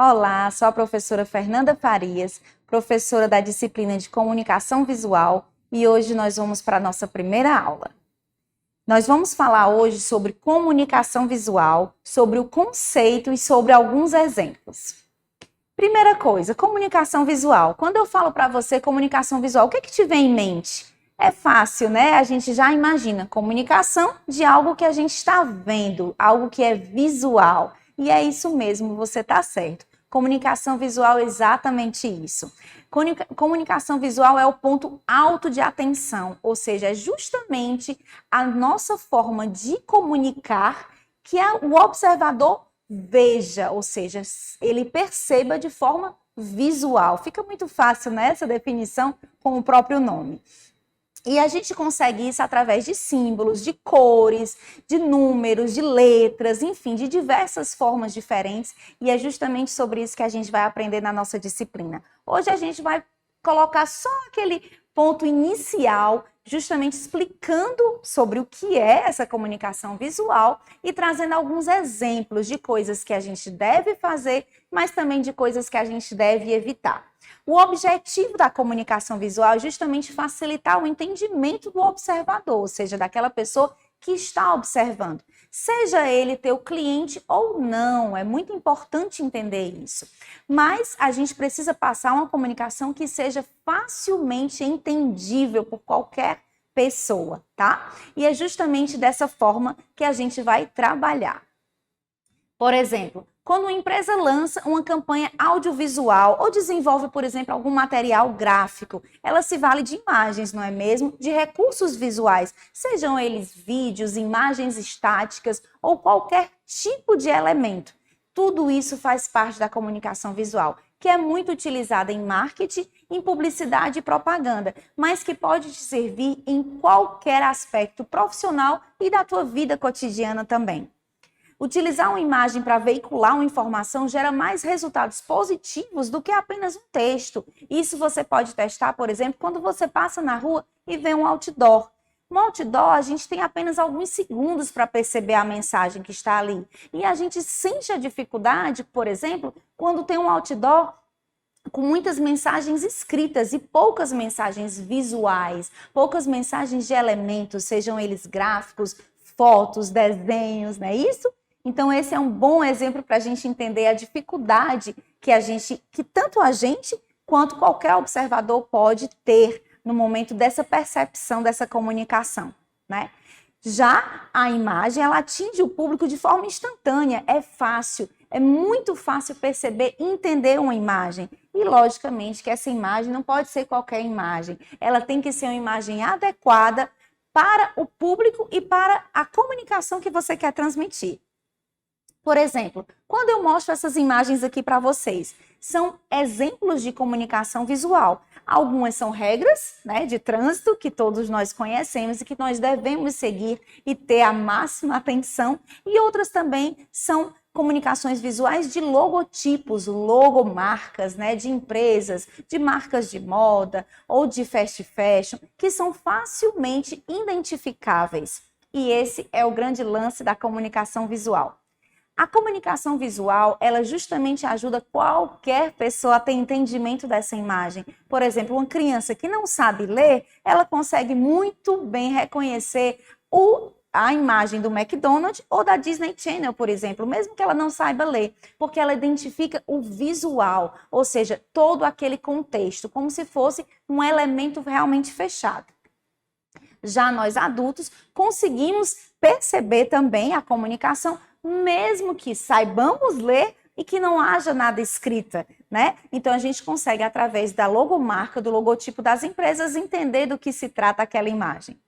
Olá, sou a professora Fernanda Farias, professora da disciplina de Comunicação Visual, e hoje nós vamos para a nossa primeira aula. Nós vamos falar hoje sobre comunicação visual, sobre o conceito e sobre alguns exemplos. Primeira coisa, comunicação visual. Quando eu falo para você comunicação visual, o que te vem em mente? É fácil, né? A gente já imagina comunicação de algo que a gente está vendo, algo que é visual. E é isso mesmo, você está certo. Comunicação visual é exatamente isso. Comunicação visual é o ponto alto de atenção, ou seja, é justamente a nossa forma de comunicar que o observador veja, ou seja, ele perceba de forma visual. Fica muito fácil, né, essa definição com o próprio nome. E a gente consegue isso através de símbolos, de cores, de números, de letras, enfim, de diversas formas diferentes. E é justamente sobre isso que a gente vai aprender na nossa disciplina. Hoje a gente vai colocar só aquele ponto inicial, justamente explicando sobre o que é essa comunicação visual e trazendo alguns exemplos de coisas que a gente deve fazer, mas também de coisas que a gente deve evitar. O objetivo da comunicação visual é justamente facilitar o entendimento do observador, ou seja, daquela pessoa que está observando. Seja ele teu cliente ou não, é muito importante entender isso. Mas a gente precisa passar uma comunicação que seja facilmente entendível por qualquer pessoa, tá? E é justamente dessa forma que a gente vai trabalhar. Por exemplo, quando uma empresa lança uma campanha audiovisual ou desenvolve, por exemplo, algum material gráfico, ela se vale de imagens, não é mesmo? De recursos visuais, sejam eles vídeos, imagens estáticas ou qualquer tipo de elemento. Tudo isso faz parte da comunicação visual, que é muito utilizada em marketing, em publicidade e propaganda, mas que pode te servir em qualquer aspecto profissional e da tua vida cotidiana também. Utilizar uma imagem para veicular uma informação gera mais resultados positivos do que apenas um texto. Isso você pode testar, por exemplo, quando você passa na rua e vê um outdoor. Um outdoor, a gente tem apenas alguns segundos para perceber a mensagem que está ali. E a gente sente a dificuldade, por exemplo, quando tem um outdoor com muitas mensagens escritas e poucas mensagens visuais, poucas mensagens de elementos, sejam eles gráficos, fotos, desenhos, não é isso? Então, esse é um bom exemplo para a gente entender a dificuldade que tanto a gente quanto qualquer observador pode ter no momento dessa percepção, dessa comunicação, né? Já a imagem, ela atinge o público de forma instantânea, é fácil, é muito fácil perceber e entender uma imagem. E, logicamente, que essa imagem não pode ser qualquer imagem, ela tem que ser uma imagem adequada para o público e para a comunicação que você quer transmitir. Por exemplo, quando eu mostro essas imagens aqui para vocês, são exemplos de comunicação visual. Algumas são regras, né, de trânsito que todos nós conhecemos e que nós devemos seguir e ter a máxima atenção. E outras também são comunicações visuais de logotipos, logomarcas, né, de empresas, de marcas de moda ou de fast fashion, que são facilmente identificáveis. E esse é o grande lance da comunicação visual. A comunicação visual, ela justamente ajuda qualquer pessoa a ter entendimento dessa imagem. Por exemplo, uma criança que não sabe ler, ela consegue muito bem reconhecer a imagem do McDonald's ou da Disney Channel, por exemplo, mesmo que ela não saiba ler, porque ela identifica o visual, ou seja, todo aquele contexto, como se fosse um elemento realmente fechado. Já nós adultos conseguimos perceber também a comunicação, mesmo que saibamos ler e que não haja nada escrita, né? Então a gente consegue, através da logomarca, do logotipo das empresas, entender do que se trata aquela imagem.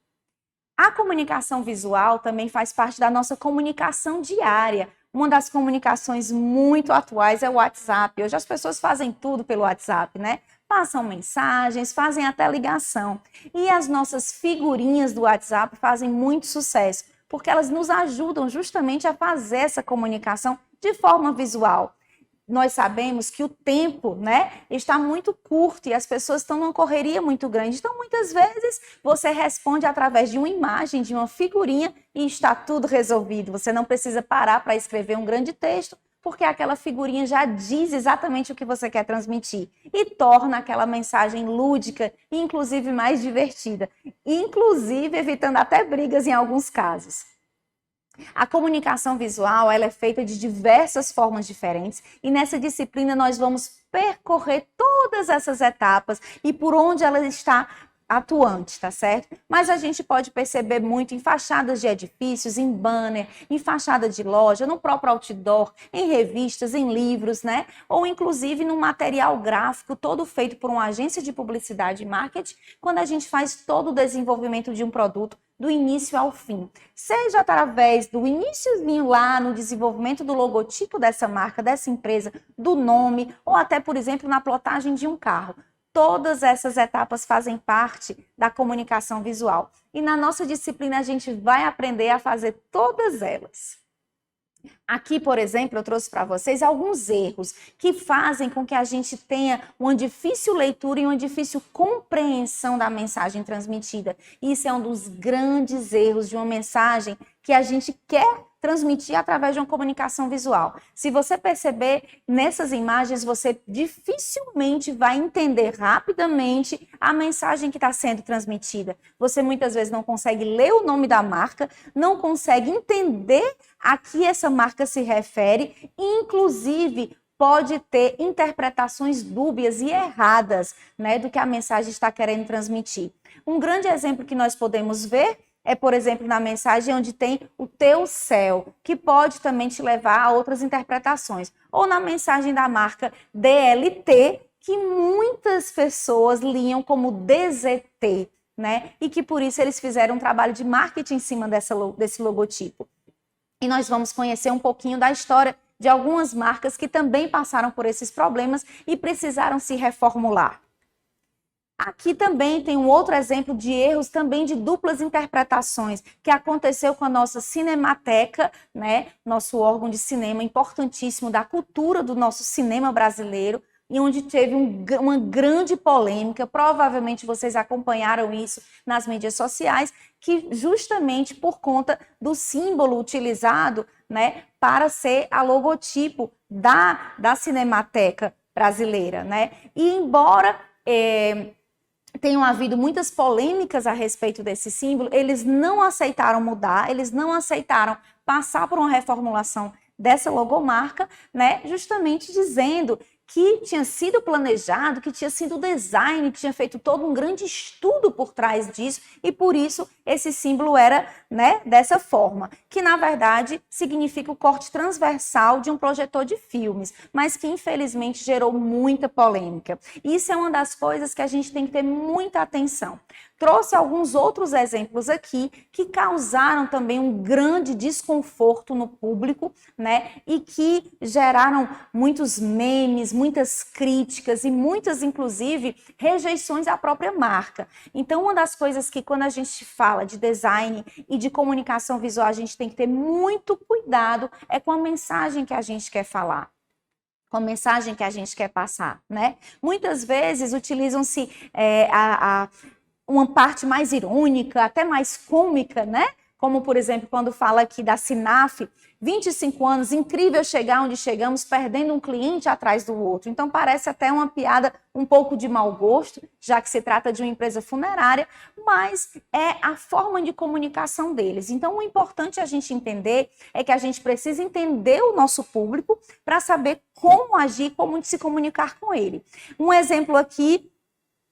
A comunicação visual também faz parte da nossa comunicação diária. Uma das comunicações muito atuais é o WhatsApp. Hoje as pessoas fazem tudo pelo WhatsApp, né? Passam mensagens, fazem até ligação. E as nossas figurinhas do WhatsApp fazem muito sucesso, porque elas nos ajudam justamente a fazer essa comunicação de forma visual. Nós sabemos que o tempo, né, está muito curto e as pessoas estão numa correria muito grande. Então, muitas vezes, você responde através de uma imagem, de uma figurinha e está tudo resolvido. Você não precisa parar para escrever um grande texto, porque aquela figurinha já diz exatamente o que você quer transmitir e torna aquela mensagem lúdica e inclusive mais divertida, inclusive evitando até brigas em alguns casos. A comunicação visual, ela é feita de diversas formas diferentes e nessa disciplina nós vamos percorrer todas essas etapas e por onde ela está atuante, tá certo? Mas a gente pode perceber muito em fachadas de edifícios, em banner, em fachada de loja, no próprio outdoor, em revistas, em livros, né? Ou inclusive no material gráfico todo feito por uma agência de publicidade e marketing, quando a gente faz todo o desenvolvimento de um produto do início ao fim. Seja através do iniciozinho lá no desenvolvimento do logotipo dessa marca, dessa empresa, do nome, ou até, por exemplo, na plotagem de um carro. Todas essas etapas fazem parte da comunicação visual. E na nossa disciplina a gente vai aprender a fazer todas elas. Aqui, por exemplo, eu trouxe para vocês alguns erros que fazem com que a gente tenha uma difícil leitura e uma difícil compreensão da mensagem transmitida. Isso é um dos grandes erros de uma mensagem que a gente quer transmitir através de uma comunicação visual. Se você perceber nessas imagens, você dificilmente vai entender rapidamente a mensagem que está sendo transmitida. Você muitas vezes não consegue ler o nome da marca, não consegue entender a que essa marca se refere, inclusive pode ter interpretações dúbias e erradas, né, do que a mensagem está querendo transmitir. Um grande exemplo que nós podemos ver é, por exemplo, na mensagem onde tem o teu céu, que pode também te levar a outras interpretações. Ou na mensagem da marca DLT, que muitas pessoas liam como DZT, né? E que por isso eles fizeram um trabalho de marketing em cima desse logotipo. E nós vamos conhecer um pouquinho da história de algumas marcas que também passaram por esses problemas e precisaram se reformular. Aqui também tem um outro exemplo de erros também de duplas interpretações que aconteceu com a nossa Cinemateca, né? Nosso órgão de cinema importantíssimo da cultura do nosso cinema brasileiro, e onde teve uma grande polêmica, provavelmente vocês acompanharam isso nas mídias sociais, que justamente por conta do símbolo utilizado, né, para ser a logotipo da Cinemateca brasileira, né? E embora tenham havido muitas polêmicas a respeito desse símbolo, eles não aceitaram mudar, eles não aceitaram passar por uma reformulação dessa logomarca, né, justamente dizendo que tinha sido planejado, que tinha sido design, que tinha feito todo um grande estudo por trás disso e por isso esse símbolo era, né, dessa forma, que na verdade significa o corte transversal de um projetor de filmes, mas que infelizmente gerou muita polêmica. Isso é uma das coisas que a gente tem que ter muita atenção. Trouxe alguns outros exemplos aqui que causaram também um grande desconforto no público, né, e que geraram muitos memes, muitas críticas e muitas, inclusive, rejeições à própria marca. Então, uma das coisas que quando a gente fala de design e de comunicação visual, a gente tem que ter muito cuidado é com a mensagem que a gente quer falar, com a mensagem que a gente quer passar, né? Muitas vezes utilizam-se uma parte mais irônica, até mais cômica, né? Como, por exemplo, quando fala aqui da Sinaf, 25 anos, incrível chegar onde chegamos, perdendo um cliente atrás do outro. Então, parece até uma piada um pouco de mau gosto, já que se trata de uma empresa funerária, mas é a forma de comunicação deles. Então, o importante a gente entender é que a gente precisa entender o nosso público para saber como agir, como se comunicar com ele. Um exemplo aqui,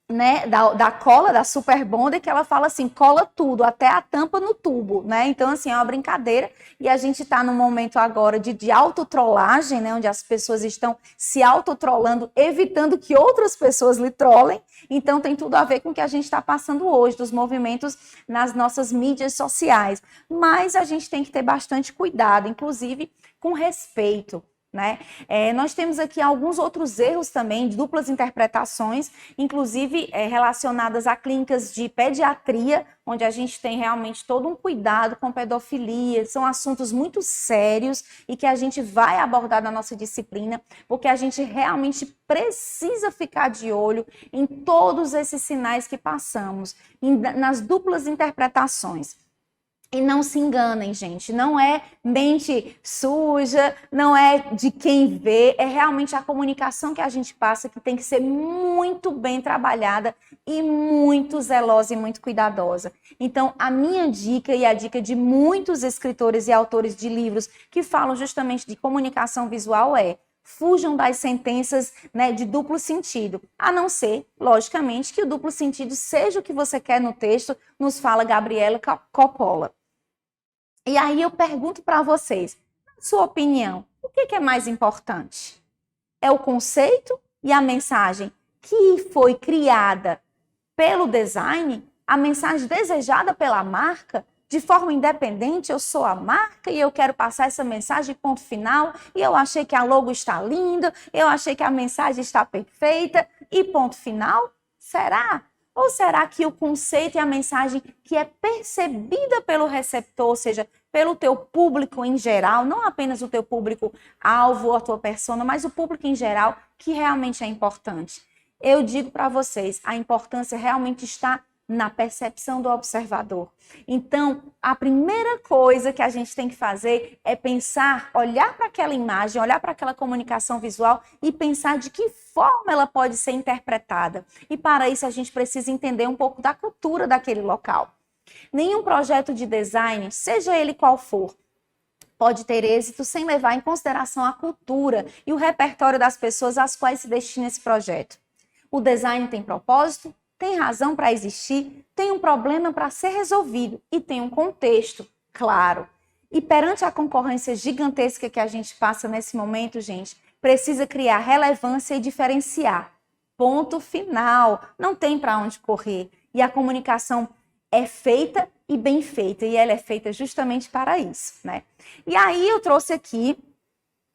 né, da cola, da Super Bonder, que ela fala assim, cola tudo, até a tampa no tubo, né? Então, assim, é uma brincadeira e a gente está num momento agora de autotrollagem, né, onde as pessoas estão se autotrollando, evitando que outras pessoas lhe trollem. Então, tem tudo a ver com o que a gente está passando hoje, dos movimentos nas nossas mídias sociais. Mas a gente tem que ter bastante cuidado, inclusive com respeito, né? Nós temos aqui alguns outros erros também, de duplas interpretações, inclusive relacionadas a clínicas de pediatria, onde a gente tem realmente todo um cuidado com pedofilia, são assuntos muito sérios e que a gente vai abordar na nossa disciplina, porque a gente realmente precisa ficar de olho em todos esses sinais que passamos, nas duplas interpretações. E não se enganem, gente, não é mente suja, não é de quem vê, é realmente a comunicação que a gente passa que tem que ser muito bem trabalhada e muito zelosa e muito cuidadosa. Então, a minha dica e a dica de muitos escritores e autores de livros que falam justamente de comunicação visual é: fujam das sentenças, né, de duplo sentido, a não ser, logicamente, que o duplo sentido seja o que você quer no texto, nos fala Gabriela Coppola. E aí eu pergunto para vocês, na sua opinião, o que é mais importante? É o conceito e a mensagem que foi criada pelo design, a mensagem desejada pela marca, de forma independente? Eu sou a marca e eu quero passar essa mensagem, ponto final, e eu achei que a logo está linda, eu achei que a mensagem está perfeita, e ponto final? Será? Ou será que o conceito e a mensagem que é percebida pelo receptor, ou seja, pelo teu público em geral, não apenas o teu público-alvo ou a tua persona, mas o público em geral, que realmente é importante? Eu digo para vocês, a importância realmente está na percepção do observador. Então, a primeira coisa que a gente tem que fazer é pensar, olhar para aquela imagem, olhar para aquela comunicação visual e pensar de que forma ela pode ser interpretada. E para isso a gente precisa entender um pouco da cultura daquele local. Nenhum projeto de design, seja ele qual for, pode ter êxito sem levar em consideração a cultura e o repertório das pessoas às quais se destina esse projeto. O design tem propósito, tem razão para existir, tem um problema para ser resolvido e tem um contexto, claro. E perante a concorrência gigantesca que a gente passa nesse momento, gente, precisa criar relevância e diferenciar. Ponto final. Não tem para onde correr. E a comunicação é feita e bem feita, e ela é feita justamente para isso, né? E aí eu trouxe aqui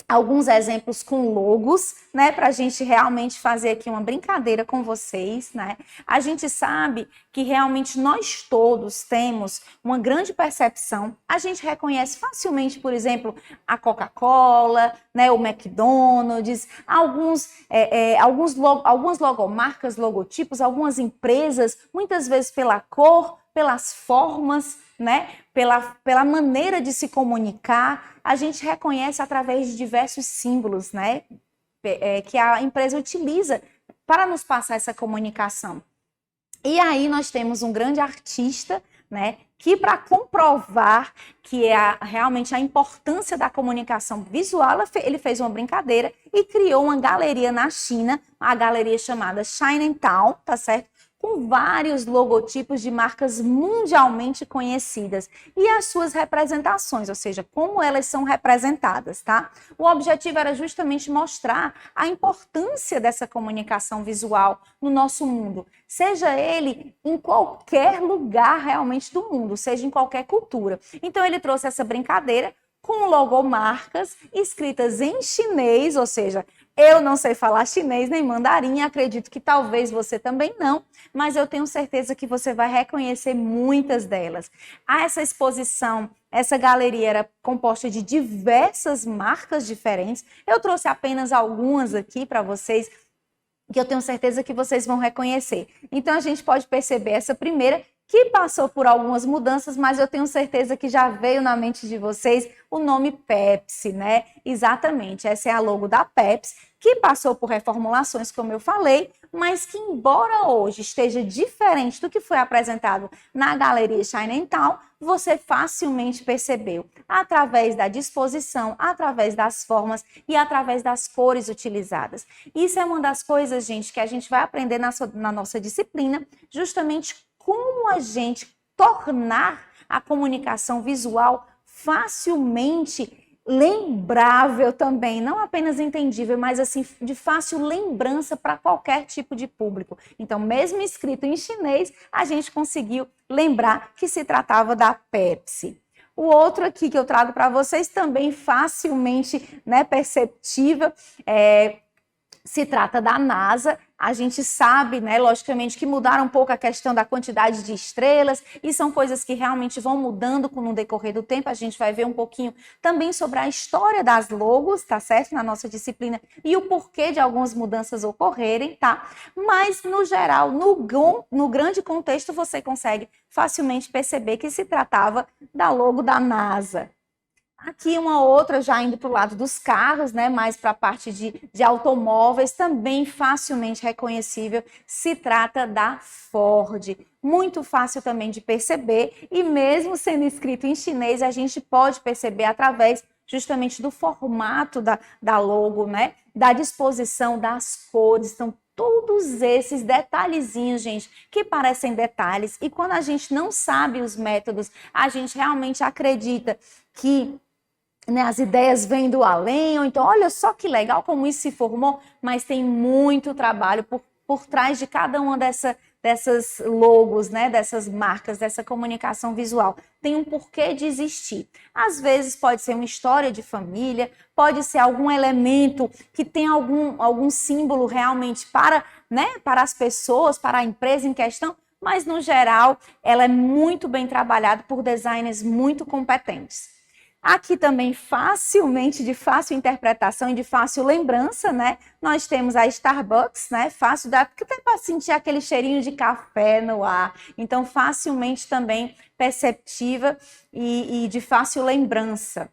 alguns exemplos com logos, né, para a gente realmente fazer aqui uma brincadeira com vocês, né? A gente sabe que realmente nós todos temos uma grande percepção. A gente reconhece facilmente, por exemplo, a Coca-Cola, né, o McDonald's, algumas logomarcas, logotipos, algumas empresas, muitas vezes pela cor, pelas formas, né? Pela maneira de se comunicar, a gente reconhece através de diversos símbolos, né? Que a empresa utiliza para nos passar essa comunicação. E aí nós temos um grande artista, né? Que para comprovar que é realmente a importância da comunicação visual, ele fez uma brincadeira e criou uma galeria na China, a galeria chamada Chinatown, tá certo? Com vários logotipos de marcas mundialmente conhecidas e as suas representações, ou seja, como elas são representadas, tá? O objetivo era justamente mostrar a importância dessa comunicação visual no nosso mundo, seja ele em qualquer lugar realmente do mundo, seja em qualquer cultura. Então ele trouxe essa brincadeira com logomarcas escritas em chinês, ou seja, eu não sei falar chinês nem mandarim, acredito que talvez você também não, mas eu tenho certeza que você vai reconhecer muitas delas. Essa exposição, essa galeria era composta de diversas marcas diferentes. Eu trouxe apenas algumas aqui para vocês, que eu tenho certeza que vocês vão reconhecer. Então a gente pode perceber essa primeira, que passou por algumas mudanças, mas eu tenho certeza que já veio na mente de vocês o nome Pepsi, né? Exatamente, essa é a logo da Pepsi, que passou por reformulações, como eu falei, mas que embora hoje esteja diferente do que foi apresentado na Galeria Chinatown, você facilmente percebeu, através da disposição, através das formas e através das cores utilizadas. Isso é uma das coisas, gente, que a gente vai aprender na nossa disciplina, justamente como a gente tornar a comunicação visual facilmente lembrável também, não apenas entendível, mas assim de fácil lembrança para qualquer tipo de público. Então, mesmo escrito em chinês, a gente conseguiu lembrar que se tratava da Pepsi. O outro aqui que eu trago para vocês também facilmente, né, perceptível, se trata da NASA, A gente sabe, né, logicamente, que mudaram um pouco a questão da quantidade de estrelas, e são coisas que realmente vão mudando no decorrer do tempo. A gente vai ver um pouquinho também sobre a história das logos, tá certo? Na nossa disciplina, e o porquê de algumas mudanças ocorrerem, tá? Mas, no geral, no grande contexto, você consegue facilmente perceber que se tratava da logo da NASA. Aqui uma outra já indo para o lado dos carros, né, mais para a parte de automóveis, também facilmente reconhecível, se trata da Ford. Muito fácil também de perceber, e mesmo sendo escrito em chinês, a gente pode perceber através justamente do formato da logo, né, da disposição das cores. Então, todos esses detalhezinhos, gente, que parecem detalhes, e quando a gente não sabe os métodos, a gente realmente acredita que, né, as ideias vêm do além, ou então, olha só que legal como isso se formou, mas tem muito trabalho por trás de cada uma dessas logos, né, dessas marcas, dessa comunicação visual. Tem um porquê de existir. Às vezes pode ser uma história de família, pode ser algum elemento que tem algum símbolo realmente para, né, para as pessoas, para a empresa em questão, mas no geral ela é muito bem trabalhada por designers muito competentes. Aqui também facilmente, de fácil interpretação e de fácil lembrança, né? Nós temos a Starbucks, né? Fácil, que tem para sentir aquele cheirinho de café no ar. Então, facilmente também perceptiva e de fácil lembrança.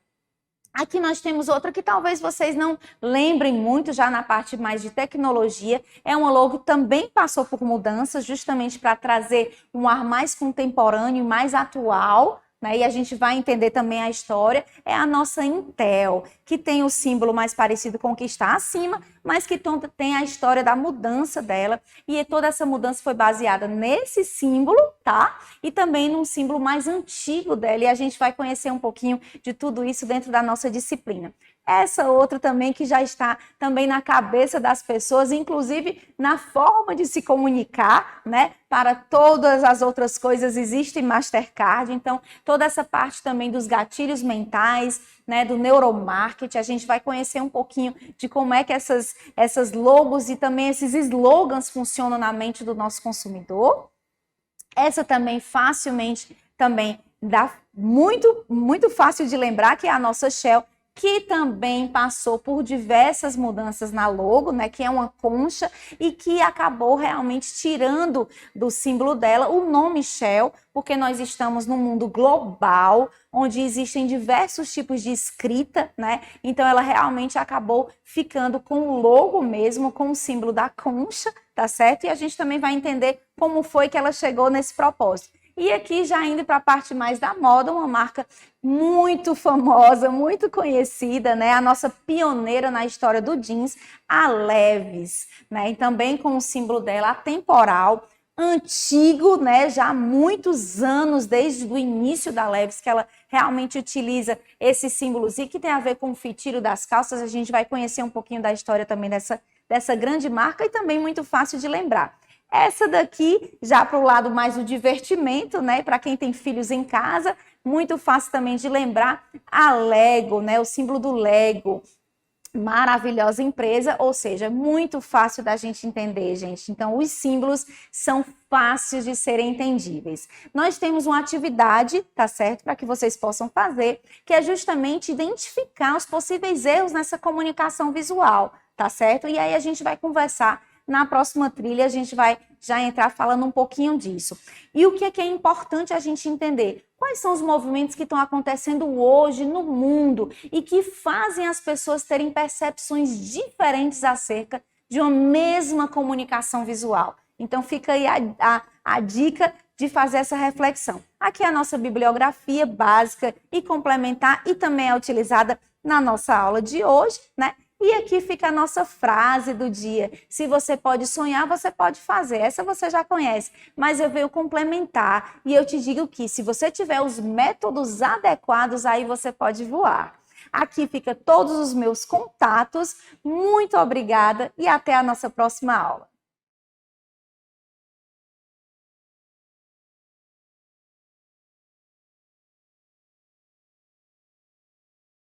Aqui nós temos outra que talvez vocês não lembrem muito, já na parte mais de tecnologia. É uma logo que também passou por mudanças, justamente para trazer um ar mais contemporâneo e mais atual, né? E a gente vai entender também a história. É a nossa Intel, que tem o símbolo mais parecido com o que está acima, mas que tem a história da mudança dela. E toda essa mudança foi baseada nesse símbolo, tá? E também num símbolo mais antigo dela. E a gente vai conhecer um pouquinho de tudo isso dentro da nossa disciplina. Essa outra também que já está também na cabeça das pessoas, inclusive na forma de se comunicar, né? Para todas as outras coisas existe Mastercard. Então, toda essa parte também dos gatilhos mentais, né, do neuromarketing, a gente vai conhecer um pouquinho de como é que essas logos e também esses slogans funcionam na mente do nosso consumidor. Essa também facilmente também dá muito fácil de lembrar, que é a nossa Shell, que também passou por diversas mudanças na logo, né, que é uma concha, e que acabou realmente tirando do símbolo dela o nome Shell, porque nós estamos num mundo global, onde existem diversos tipos de escrita, né? Então ela realmente acabou ficando com o logo mesmo, com o símbolo da concha, tá certo? E a gente também vai entender como foi que ela chegou nesse propósito. E aqui, já indo para a parte mais da moda, uma marca muito famosa, muito conhecida, né? A nossa pioneira na história do jeans, a Levi's, né? E também com o símbolo dela atemporal, antigo, né? Já há muitos anos, desde o início da Levi's, que ela realmente utiliza esse símbolos, e que tem a ver com o fitilo das calças. A gente vai conhecer um pouquinho da história também dessa grande marca, e também muito fácil de lembrar. Essa daqui, já para o lado mais do divertimento, né? Para quem tem filhos em casa, muito fácil também de lembrar, a Lego, né? O símbolo do Lego. Maravilhosa empresa, ou seja, muito fácil da gente entender, gente. Então, os símbolos são fáceis de serem entendíveis. Nós temos uma atividade, tá certo? Para que vocês possam fazer, que é justamente identificar os possíveis erros nessa comunicação visual, tá certo? E aí a gente vai conversar. Na próxima trilha, a gente vai já entrar falando um pouquinho disso. E o que é importante a gente entender? Quais são os movimentos que estão acontecendo hoje no mundo e que fazem as pessoas terem percepções diferentes acerca de uma mesma comunicação visual? Então, fica aí a dica de fazer essa reflexão. Aqui é a nossa bibliografia básica e complementar, e também é utilizada na nossa aula de hoje, né? E aqui fica a nossa frase do dia. Se você pode sonhar, você pode fazer. Essa você já conhece, mas eu venho complementar. E eu te digo que se você tiver os métodos adequados, aí você pode voar. Aqui fica todos os meus contatos. Muito obrigada e até a nossa próxima aula.